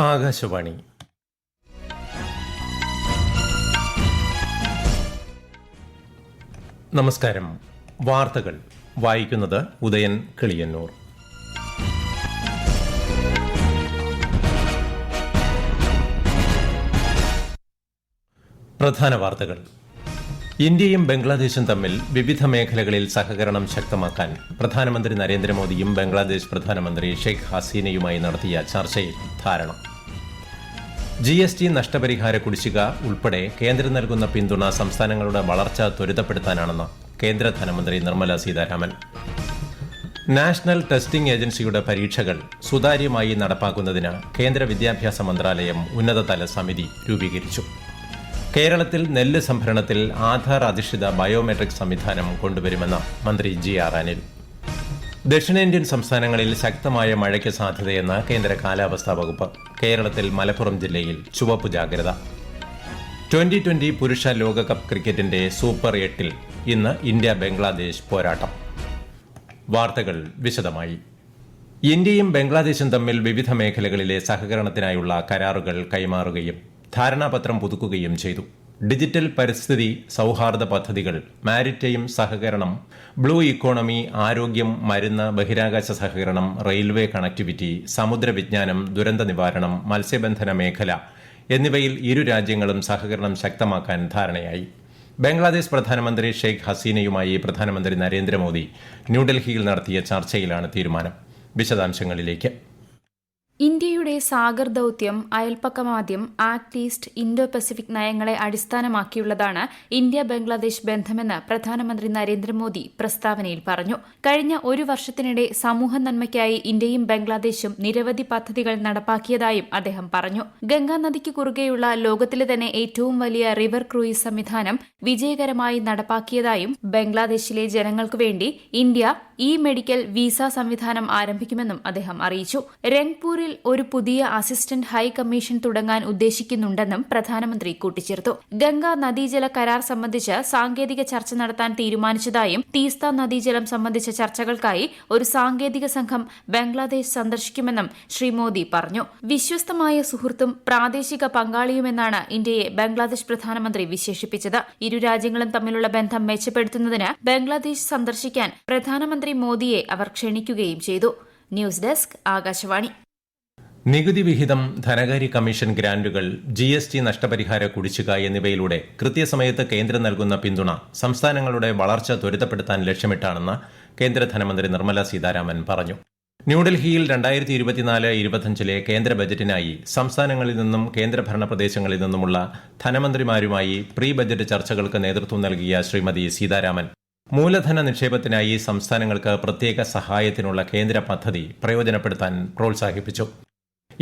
ആകാശവാണി. നമസ്കാരം. വാർത്തകൾ വായിക്കുന്നത് ഉദയൻ കിളിയന്നൂർ. പ്രധാന വാർത്തകൾ. ഇന്ത്യയും ബംഗ്ലാദേശും തമ്മിൽ വിവിധ മേഖലകളിൽ സഹകരണം ശക്തമാക്കാൻ പ്രധാനമന്ത്രി നരേന്ദ്രമോദിയും ബംഗ്ലാദേശ് പ്രധാനമന്ത്രി ഷെയ്ഖ് ഹസീനയുമായി നടത്തിയ ചർച്ചയിൽ ധാരണ. GST നഷ്ടപരിഹാര കുടിശ്ശിക ഉൾപ്പെടെ കേന്ദ്രം നൽകുന്ന പിന്തുണ സംസ്ഥാനങ്ങളുടെ വളർച്ച ത്വരിതപ്പെടുത്താനാണെന്ന് കേന്ദ്ര ധനമന്ത്രി നിർമ്മല സീതാരാമൻ. നാഷണൽ ടെസ്റ്റിംഗ് ഏജൻസിയുടെ പരീക്ഷകൾ സുതാര്യമായി നടപ്പാക്കുന്നതിന് കേന്ദ്ര വിദ്യാഭ്യാസ മന്ത്രാലയം ഉന്നതതല സമിതി രൂപീകരിച്ചു. കേരളത്തിൽ നെല്ല് സംഭരണത്തിൽ ആധാർ അധിഷ്ഠിത ബയോമെട്രിക് സംവിധാനം കൊണ്ടുവരുമെന്ന് മന്ത്രി GR അനിൽ. ദക്ഷിണേന്ത്യൻ സംസ്ഥാനങ്ങളിൽ ശക്തമായ മഴയ്ക്ക് സാധ്യതയെന്ന് കേന്ദ്ര കാലാവസ്ഥാ വകുപ്പ്. കേരളത്തിൽ മലപ്പുറം ജില്ലയിൽ ചുവപ്പ് ജാഗ്രത. 2020 പുരുഷ ലോകകപ്പ് ക്രിക്കറ്റിന്റെ സൂപ്പർ 8-ൽ ഇന്ന് ഇന്ത്യ ബംഗ്ലാദേശ് പോരാട്ടം. വാർത്തകൾ വിശദമായി. ഇന്ത്യയും ബംഗ്ലാദേശും തമ്മിൽ വിവിധ മേഖലകളിലെ സഹകരണത്തിനായുള്ള കരാറുകൾ കൈമാറുകയും ധാരണാപത്രം പുതുക്കുകയും ചെയ്തു. ഡിജിറ്റൽ പരിസ്ഥിതി സൌഹാർദ്ദ പദ്ധതികൾ, മാരിടൈം സഹകരണം, ബ്ലൂ ഇക്കോണമി, ആരോഗ്യം, മരുന്ന്, ബഹിരാകാശ സഹകരണം, റെയിൽവേ കണക്ടിവിറ്റി, സമുദ്ര വിജ്ഞാനം, ദുരന്ത നിവാരണം, മത്സ്യബന്ധന മേഖല എന്നിവയിൽ ഇരു രാജ്യങ്ങളും സഹകരണം ശക്തമാക്കാൻ ധാരണയായി. ബംഗ്ലാദേശ് പ്രധാനമന്ത്രി ഷെയ്ഖ് ഹസീനയുമായി പ്രധാനമന്ത്രി നരേന്ദ്രമോദി ന്യൂഡൽഹിയിൽ നടത്തിയ ചർച്ചയിലാണ് തീരുമാനം. വിശദാംശങ്ങളിലേക്ക്. ഇന്ത്യയുടെ സാഗർ ദൌത്യം, അയൽപക്കമാദ്യം, ആക്ട് ഈസ്റ്റ്, ഇൻഡോ പസഫിക് നയങ്ങളെ അടിസ്ഥാനമാക്കിയുള്ളതാണ് ഇന്ത്യ ബംഗ്ലാദേശ് ബന്ധമെന്ന് പ്രധാനമന്ത്രി നരേന്ദ്രമോദി പ്രസ്താവനയിൽ പറഞ്ഞു. കഴിഞ്ഞ ഒരു വർഷത്തിനിടെ സമൂഹ നന്മയ്ക്കായി ഇന്ത്യയും ബംഗ്ലാദേശും നിരവധി പദ്ധതികൾ നടപ്പാക്കിയതായും അദ്ദേഹം പറഞ്ഞു. ഗംഗാ നദിക്ക് കുറുകെയുള്ള ലോകത്തിലെ തന്നെ ഏറ്റവും വലിയ റിവർ ക്രൂയിസ് സംവിധാനം വിജയകരമായി നടപ്പാക്കിയതായും ബംഗ്ലാദേശിലെ ജനങ്ങൾക്കു വേണ്ടി ഇന്ത്യ മെഡിക്കൽ വിസ സംവിധാനം ആരംഭിക്കുമെന്നും അദ്ദേഹം അറിയിച്ചു. രംഗ്പൂരിൽ ഒരു പുതിയ അസിസ്റ്റന്റ് ഹൈ കമ്മീഷൻ തുടങ്ങാൻ ഉദ്ദേശിക്കുന്നുണ്ടെന്നും പ്രധാനമന്ത്രി കൂട്ടിച്ചേർത്തു. ഗംഗാ നദീജല കരാർ സംബന്ധിച്ച് സാങ്കേതിക ചർച്ച നടത്താൻ തീരുമാനിച്ചതായും തീസ്ത നദീജലം സംബന്ധിച്ച ചർച്ചകൾക്കായി ഒരു സാങ്കേതിക സംഘം ബംഗ്ലാദേശ് സന്ദർശിക്കുമെന്നും ശ്രീ മോദി പറഞ്ഞു. വിശ്വസ്തമായ സുഹൃത്തും പ്രാദേശിക പങ്കാളിയുമെന്നാണ് ഇന്ത്യയെ ബംഗ്ലാദേശ് പ്രധാനമന്ത്രി വിശേഷിപ്പിച്ചത്. ഇരു രാജ്യങ്ങളും തമ്മിലുള്ള ബന്ധം മെച്ചപ്പെടുത്തുന്നതിന് ബംഗ്ലാദേശ് സന്ദർശിക്കാൻ പ്രധാനമന്ത്രി മോദിയെ അവർ ക്ഷണിക്കുകയും ചെയ്തു. News desk, Akashvani. നികുതി വിഹിതം, ധനകാര്യ കമ്മീഷൻ ഗ്രാന്റുകൾ, GST നഷ്ടപരിഹാര കുടിശ്ശിക എന്നിവയിലൂടെ കൃത്യസമയത്ത് കേന്ദ്രം നൽകുന്ന പിന്തുണ സംസ്ഥാനങ്ങളുടെ വളർച്ച ത്വരിതപ്പെടുത്താൻ ലക്ഷ്യമിട്ടാണെന്ന് കേന്ദ്ര ധനമന്ത്രി നിർമ്മല സീതാരാമൻ പറഞ്ഞു. ന്യൂഡൽഹിയിൽ 2024-25 കേന്ദ്ര ബജറ്റിനായി സംസ്ഥാനങ്ങളിൽ നിന്നും കേന്ദ്രഭരണ പ്രദേശങ്ങളിൽ നിന്നുമുള്ള ധനമന്ത്രിമാരുമായി പ്രീ ബജറ്റ് ചർച്ചകൾക്ക് നേതൃത്വം നൽകിയ ശ്രീമതി സീതാരാമൻ മൂലധന നിക്ഷേപത്തിനായി സംസ്ഥാനങ്ങൾക്ക് പ്രത്യേക സഹായത്തിനുള്ള കേന്ദ്ര പദ്ധതി പ്രയോജനപ്പെടുത്താൻ പ്രോത്സാഹിപ്പിച്ചു.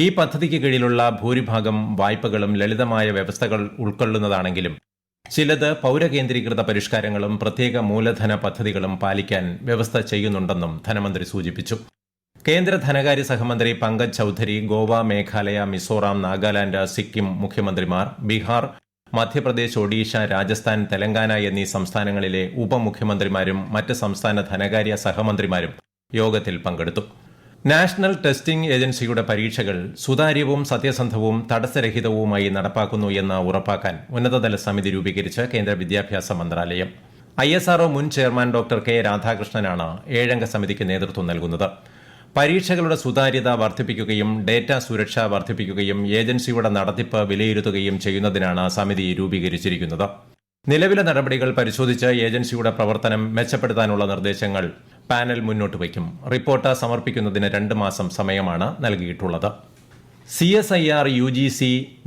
ഈ പദ്ധതിക്ക് കീഴിലുള്ള ഭൂരിഭാഗം വായ്പകളും ലളിതമായ വ്യവസ്ഥകൾ ഉൾക്കൊള്ളുന്നതാണെങ്കിലും ചിലത് പൌരകേന്ദ്രീകൃത പരിഷ്കാരങ്ങളും പ്രത്യേക മൂലധന പദ്ധതികളും പാലിക്കാൻ വ്യവസ്ഥ ചെയ്യുന്നുണ്ടെന്നും ധനമന്ത്രി സൂചിപ്പിച്ചു. കേന്ദ്ര ധനകാര്യ സഹമന്ത്രി പങ്കജ് ചൌധരി, ഗോവ, മേഘാലയ, മിസോറാം, നാഗാലാന്റ്, സിക്കിം മുഖ്യമന്ത്രിമാർ, ബീഹാർ, മധ്യപ്രദേശ്, ഒഡീഷ, രാജസ്ഥാൻ, തെലങ്കാന എന്നീ സംസ്ഥാനങ്ങളിലെ ഉപമുഖ്യമന്ത്രിമാരും മറ്റ് സംസ്ഥാന ധനകാര്യ സഹമന്ത്രിമാരും യോഗത്തിൽ പങ്കെടുത്തു. നാഷണൽ ടെസ്റ്റിംഗ് ഏജൻസിയുടെ പരീക്ഷകൾ സുതാര്യവും സത്യസന്ധവും തടസ്സരഹിതവുമായി നടപ്പാക്കുന്നു എന്ന് ഉറപ്പാക്കാൻ ഉന്നതതല സമിതി രൂപീകരിച്ച് കേന്ദ്ര വിദ്യാഭ്യാസ മന്ത്രാലയം. ISRO മുൻ ചെയർമാൻ ഡോക്ടർ K. രാധാകൃഷ്ണനാണ് 7-അംഗ സമിതിക്ക് നേതൃത്വം നൽകുന്നത്. പരീക്ഷകളുടെ സുതാര്യത വർദ്ധിപ്പിക്കുകയും ഡേറ്റ സുരക്ഷ വർദ്ധിപ്പിക്കുകയും ഏജൻസിയുടെ നടത്തിപ്പ് വിലയിരുത്തുകയും ചെയ്യുന്നതിനാണ് സമിതി രൂപീകരിച്ചിരിക്കുന്നത്. നിലവിലെ നടപടികൾ പരിശോധിച്ച് ഏജൻസിയുടെ പ്രവർത്തനം മെച്ചപ്പെടുത്താനുള്ള നിർദ്ദേശങ്ങൾ പാനൽ മുന്നോട്ട് വയ്ക്കും. റിപ്പോർട്ട് സമർപ്പിക്കുന്നതിന് 2 മാസം സമയമാണ് നൽകിയിട്ടുള്ളത്. CSIR UGC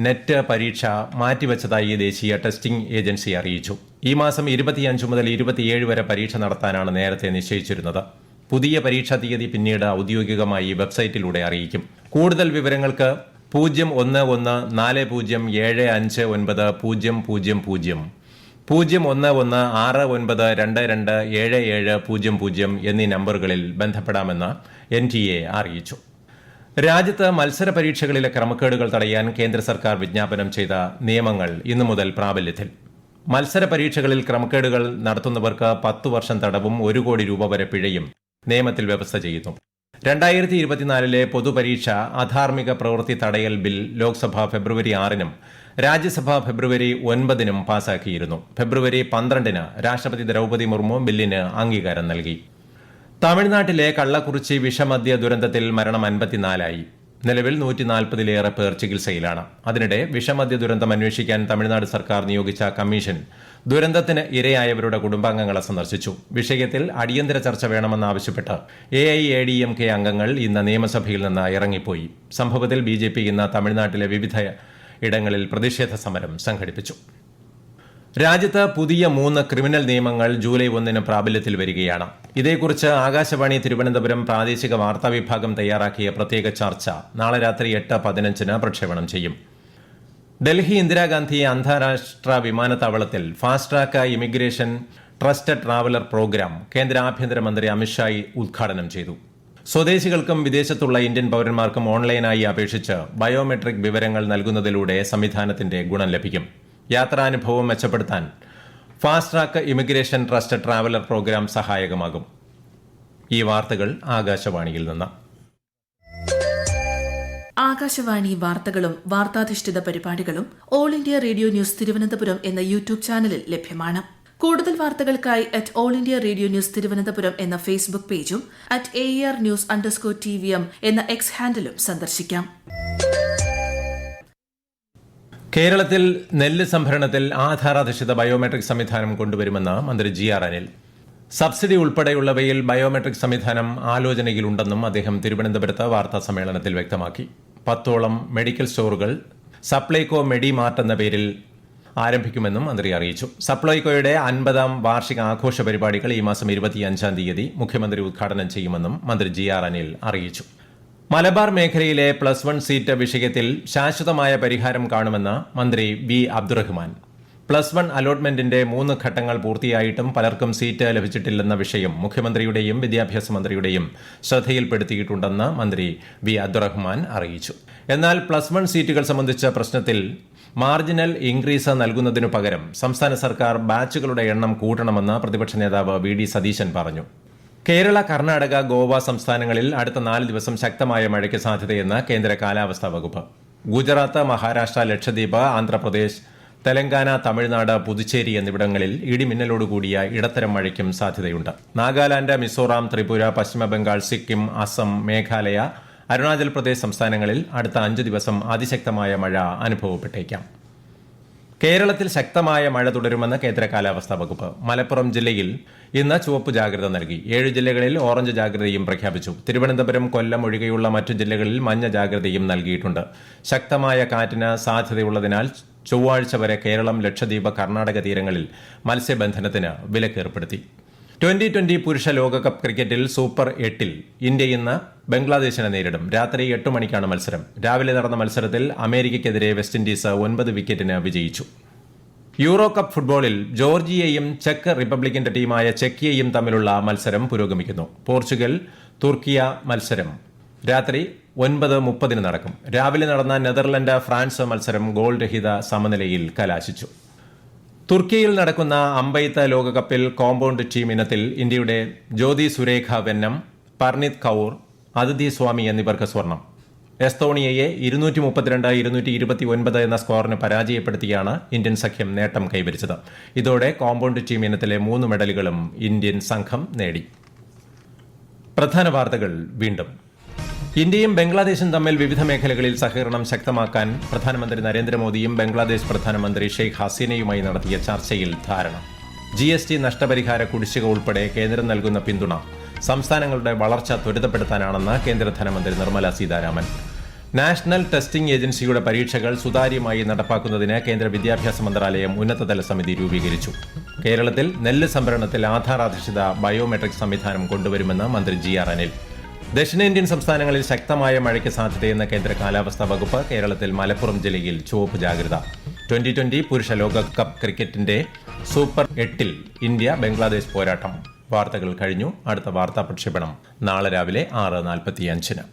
നെറ്റ് പരീക്ഷ മാറ്റിവച്ചതായി ദേശീയ ടെസ്റ്റിംഗ് ഏജൻസി അറിയിച്ചു. ഈ മാസം 25 മുതൽ 27 വരെ പരീക്ഷ നടത്താനാണ് നേരത്തെ നിശ്ചയിച്ചിരുന്നത്. പുതിയ പരീക്ഷാ തീയതി പിന്നീട് ഔദ്യോഗികമായി വെബ്സൈറ്റിലൂടെ അറിയിക്കും. കൂടുതൽ വിവരങ്ങൾക്ക് 0114075900 01169227700 എന്നീ നമ്പറുകളിൽ ബന്ധപ്പെടാമെന്ന് NTA അറിയിച്ചു. രാജ്യത്ത് മത്സര പരീക്ഷകളിലെ ക്രമക്കേടുകൾ തടയാൻ കേന്ദ്ര സർക്കാർ വിജ്ഞാപനം ചെയ്ത നിയമങ്ങൾ ഇന്നു മുതൽ പ്രാബല്യത്തിൽ. മത്സര പരീക്ഷകളിൽ ക്രമക്കേടുകൾ നടത്തുന്നവർക്ക് 10 വർഷം തടവും 1 കോടി രൂപ വരെ പിഴയും നിയമത്തിൽ വ്യവസ്ഥ ചെയ്യുന്നു. 2024 പൊതുപരീക്ഷ അധാർമിക പ്രവൃത്തി തടയൽ ബിൽ ലോക്സഭ ഫെബ്രുവരി 6-നും രാജ്യസഭ ഫെബ്രുവരി 9-നും പാസാക്കിയിരുന്നു. ഫെബ്രുവരി 12-ന് രാഷ്ട്രപതി ദ്രൌപദി മുർമു ബില്ലിന് അംഗീകാരം നൽകി. തമിഴ്നാട്ടിലെ കള്ളക്കുറിച്ചി വിഷമദ്യ ദുരന്തത്തിൽ മരണം 54ആയി. നിലവിൽ 140-ലേറെ പേർ ചികിത്സയിലാണ്. അതിനിടെ വിഷമദ്യ ദുരന്തം അന്വേഷിക്കാൻ തമിഴ്നാട് സർക്കാർ നിയോഗിച്ച കമ്മീഷൻ ദുരന്തത്തിന് ഇരയായവരുടെ കുടുംബാംഗങ്ങളെ സന്ദർശിച്ചു. വിഷയത്തിൽ അടിയന്തര ചർച്ച വേണമെന്നാവശ്യപ്പെട്ട് AIADMK അംഗങ്ങൾ ഇന്ന് നിയമസഭയിൽ നിന്ന് ഇറങ്ങിപ്പോയി. സംഭവത്തിൽ BJP ഇന്ന് തമിഴ്നാട്ടിലെ വിവിധ ഇടങ്ങളിൽ പ്രതിഷേധ സമരം സംഘടിപ്പിച്ചു. രാജ്യത്ത് പുതിയ 3 ക്രിമിനൽ നിയമങ്ങൾ ജൂലൈ 1-ന് പ്രാബല്യത്തിൽ വരികയാണ്. ഇതേക്കുറിച്ച് ആകാശവാണി തിരുവനന്തപുരം പ്രാദേശിക വാർത്താ വിഭാഗം തയ്യാറാക്കിയ പ്രത്യേക ചർച്ച നാളെ രാത്രി 8:15-ന് പ്രക്ഷേപണം ചെയ്യും. ഡൽഹി ഇന്ദിരാഗാന്ധി അന്താരാഷ്ട്ര വിമാനത്താവളത്തിൽ fast track immigration trusted traveller programme കേന്ദ്ര ആഭ്യന്തരമന്ത്രി അമിത്ഷാ ഉദ്ഘാടനം ചെയ്തു. സ്വദേശികൾക്കും വിദേശത്തുള്ള ഇന്ത്യൻ പൌരന്മാർക്കും ഓൺലൈനായി അപേക്ഷിച്ച് ബയോമെട്രിക് വിവരങ്ങൾ നൽകുന്നതിലൂടെ സംവിധാനത്തിന്റെ ഗുണം ലഭിക്കും. യാത്രാനുഭവം മെച്ചപ്പെടുത്താൻ fast track immigration trusted traveller programme സഹായകമാകും. ഈ വാർത്തകൾ ആകാശവാണിയിൽ നിന്ന്. ആകാശവാണി വാർത്തകളും വാർത്താധിഷ്ഠിത പരിപാടികളും all India radio news Thiruvananthapuram എന്ന യൂട്യൂബ് ചാനലിൽ ലഭ്യമാണ്. കൂടുതൽ വാർത്തകൾക്കായി all India radio news Thiruvananthapuram എന്ന ഫേസ്ബുക്ക് പേജും @ARnews_TVM എന്ന എക്സ് ഹാൻഡിലും സന്ദർശിക്കാം. കേരളത്തിൽ നെല്ല് സംഭരണത്തിൽ ആധാരാധിഷ്ഠിത ബയോമെട്രിക് സംവിധാനം കൊണ്ടുവരുമെന്ന് മന്ത്രി GR അനിൽ. സബ്സിഡി ഉൾപ്പെടെയുള്ളവയിൽ ബയോമെട്രിക് സംവിധാനം ആലോചനയിലുണ്ടെന്നും അദ്ദേഹം തിരുവനന്തപുരത്ത് വാർത്താ സമ്മേളനത്തിൽ വ്യക്തമാക്കി. 10ഓളം മെഡിക്കൽ സ്റ്റോറുകൾ സപ്ലൈകോ മെഡിമാർട്ട് എന്ന പേരിൽ ആരംഭിക്കുമെന്നും മന്ത്രി അറിയിച്ചു. സപ്ലൈകോയുടെ 50ാം വാർഷിക ആഘോഷ പരിപാടികൾ ഈ മാസം 25-ാം തീയതി മുഖ്യമന്ത്രി ഉദ്ഘാടനം ചെയ്യുമെന്നും മന്ത്രി GR അനിൽ അറിയിച്ചു. മലബാർ മേഖലയിലെ +1 സീറ്റ് വിഷയത്തിൽ ശാശ്വതമായ പരിഹാരം കാണുമെന്ന് മന്ത്രി V അബ്ദുറഹ്മാൻ. +1 അലോട്ട്മെന്റിന്റെ 3 ഘട്ടങ്ങൾ പൂർത്തിയായിട്ടും പലർക്കും സീറ്റ് ലഭിച്ചിട്ടില്ലെന്ന വിഷയം മുഖ്യമന്ത്രിയുടെയും വിദ്യാഭ്യാസ മന്ത്രിയുടെയും ശ്രദ്ധയിൽപ്പെടുത്തിയിട്ടുണ്ടെന്ന് മന്ത്രി V അബ്ദുറഹ്മാൻ അറിയിച്ചു. എന്നാൽ +1 സീറ്റുകൾ സംബന്ധിച്ച പ്രശ്നത്തിൽ മാർജിനൽ ഇൻക്രീസ് നൽകുന്നതിനു പകരം സംസ്ഥാന സർക്കാർ ബാച്ചുകളുടെ എണ്ണം കൂട്ടണമെന്ന് പ്രതിപക്ഷ നേതാവ് VD സതീശൻ പറഞ്ഞു. കേരള, കർണാടക, ഗോവ സംസ്ഥാനങ്ങളിൽ അടുത്ത 4 ദിവസം ശക്തമായ മഴയ്ക്ക് സാധ്യതയെന്ന് കേന്ദ്ര കാലാവസ്ഥാ വകുപ്പ്. ഗുജറാത്ത്, മഹാരാഷ്ട്ര, ലക്ഷദ്വീപ്, ആന്ധ്രാപ്രദേശ്, തെലങ്കാന, തമിഴ്നാട്, പുതുച്ചേരി എന്നിവിടങ്ങളിൽ ഇടിമിന്നലോടുകൂടിയ ഇടത്തരം മഴയ്ക്കും സാധ്യതയുണ്ട്. നാഗാലാന്റ്, മിസോറാം, ത്രിപുര, പശ്ചിമബംഗാൾ, സിക്കിം, അസം, മേഘാലയ, അരുണാചൽ പ്രദേശ് സംസ്ഥാനങ്ങളിൽ അടുത്ത 5 ദിവസം അതിശക്തമായ മഴ അനുഭവപ്പെട്ടേക്കാം. കേരളത്തിൽ ശക്തമായ മഴ തുടരുമെന്ന് കേന്ദ്ര കാലാവസ്ഥാ വകുപ്പ്. മലപ്പുറം ജില്ലയിൽ ഇന്ന് ചുവപ്പ് ജാഗ്രത നൽകി. 7 ജില്ലകളിൽ ഓറഞ്ച് ജാഗ്രതയും പ്രഖ്യാപിച്ചു. തിരുവനന്തപുരം, കൊല്ലം ഒഴികെയുള്ള മറ്റു ജില്ലകളിൽ മഞ്ഞ ജാഗ്രതയും നൽകിയിട്ടുണ്ട്. ശക്തമായ കാറ്റിന് സാധ്യതയുള്ളതിനാൽ ചൊവ്വാഴ്ച വരെ കേരളം, ലക്ഷദ്വീപ്, കർണാടക തീരങ്ങളിൽ മത്സ്യബന്ധനത്തിന് വിലക്കേർപ്പെടുത്തി. 2020 പുരുഷ ലോകകപ്പ് ക്രിക്കറ്റിൽ സൂപ്പർ 8-ൽ ഇന്ത്യ ഇന്ന് ബംഗ്ലാദേശിനെ നേരിടും. രാത്രി 8 മണിക്കാണ് മത്സരം. രാവിലെ നടന്ന മത്സരത്തിൽ അമേരിക്കയ്ക്കെതിരെ വെസ്റ്റ് ഇൻഡീസ് 9 വിക്കറ്റിന് വിജയിച്ചു. യൂറോ കപ്പ് ഫുട്ബോളിൽ ജോർജിയയും ചെക്ക് റിപ്പബ്ലിക്കിന്റെ ടീമായ ചെക്കിയയും തമ്മിലുള്ള മത്സരം പുരോഗമിക്കുന്നു. പോർച്ചുഗൽ തുർക്കിയ മത്സരം രാത്രി 9:30 നടക്കും. രാവിലെ നടന്ന നെതർലൻഡ് ഫ്രാൻസ് മത്സരം ഗോൾ രഹിത സമനിലയിൽ കലാശിച്ചു. തുർക്കിയിൽ നടക്കുന്ന അമ്പെയ്ത്ത് ലോകകപ്പിൽ കോമ്പൌണ്ട് ടീം ഇനത്തിൽ ഇന്ത്യയുടെ ജ്യോതി സുരേഖ വെന്നം, പർണിത് കൌർ, അതിഥി സ്വാമി എന്നിവർക്ക് സ്വർണം. എസ്തോണിയയെ 232-229 എന്ന സ്കോറിന് പരാജയപ്പെടുത്തിയാണ് ഇന്ത്യൻ സഖ്യം നേട്ടം കൈവരിച്ചത്. ഇതോടെ കോമ്പൌണ്ട് ടീം ഇനത്തിലെ 3 മെഡലുകളും ഇന്ത്യൻ സംഘം നേടി. പ്രധാന വാർത്തകൾ വീണ്ടും. ഇന്ത്യയും ബംഗ്ലാദേശും തമ്മിൽ വിവിധ മേഖലകളിൽ സഹകരണം ശക്തമാക്കാൻ പ്രധാനമന്ത്രി നരേന്ദ്രമോദിയും ബംഗ്ലാദേശ് പ്രധാനമന്ത്രി ഷെയ്ഖ് ഹസീനയുമായി നടത്തിയ ചർച്ചയിൽ ധാരണ. GST നഷ്ടപരിഹാര കുടിശ്ശിക ഉൾപ്പെടെ കേന്ദ്രം നൽകുന്ന പിന്തുണ സംസ്ഥാനങ്ങളുടെ വളർച്ച ത്വരിതപ്പെടുത്താനാണെന്ന് കേന്ദ്ര ധനമന്ത്രി നിർമ്മല സീതാരാമൻ. നാഷണൽ ടെസ്റ്റിംഗ് ഏജൻസിയുടെ പരീക്ഷകൾ സുതാര്യമായി നടപ്പാക്കുന്നതിന് കേന്ദ്ര വിദ്യാഭ്യാസ മന്ത്രാലയം ഉന്നതതല സമിതി രൂപീകരിച്ചു. കേരളത്തിൽ നെല്ല് സംഭരണത്തിൽ ആധാരാധിഷ്ഠിത ബയോമെട്രിക് സംവിധാനം കൊണ്ടുവരുമെന്ന് മന്ത്രി GR അനിൽ. ദക്ഷിണേന്ത്യൻ സംസ്ഥാനങ്ങളിൽ ശക്തമായ മഴയ്ക്ക് സാധ്യതയെന്ന കേന്ദ്ര കാലാവസ്ഥാ വകുപ്പ്. കേരളത്തിൽ മലപ്പുറം ജില്ലയിൽ ചുവപ്പ് ജാഗ്രത. 2020 പുരുഷ ലോകകപ്പ് ക്രിക്കറ്റിന്റെ സൂപ്പർ 8-ൽ ഇന്ത്യ ബംഗ്ലാദേശ് പോരാട്ടം. വാർത്തകൾ കഴിഞ്ഞു. അടുത്ത വാർത്താ പ്രക്ഷേപണം നാളെ രാവിലെ 6:45-ന്.